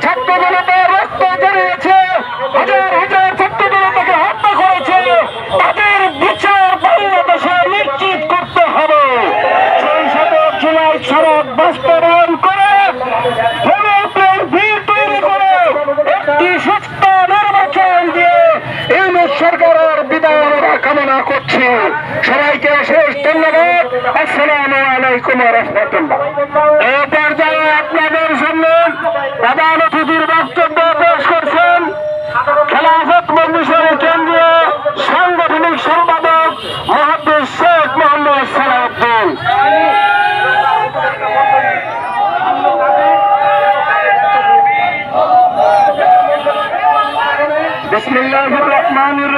ছাত্র জনতা রক্ত জড়িয়েছে, হাজার হাজার ছাত্র জনতাকে হত্যা করেছে, তাদের বিচার বাংলাদেশে নিশ্চিত করতে হবে। সেই 17 জুলাই সড়ক বাস্তবায়ন করে ভিড় তৈরি করে একটি সুস্থ নির্বাচন দিয়ে ইউনূস সরকারের বিদায় আমরা কামনা করছি। সবাইকে শেষ ধন্যবাদ। আসসালামু আলাইকুম ওয়া রাহমাতুল্লাহ। এই পর্যায়ে আপনাদের সামনে প্রধান অতিথির বক্তব্য পেশ করছেন খেলাফত মজলিসের কেন্দ্রীয় সাংগঠনিক সম্পাদক মুহাদ্দিস শেখ মোহাম্মদ সালাউদ্দিন। বিসমিল্লাহির রহমানির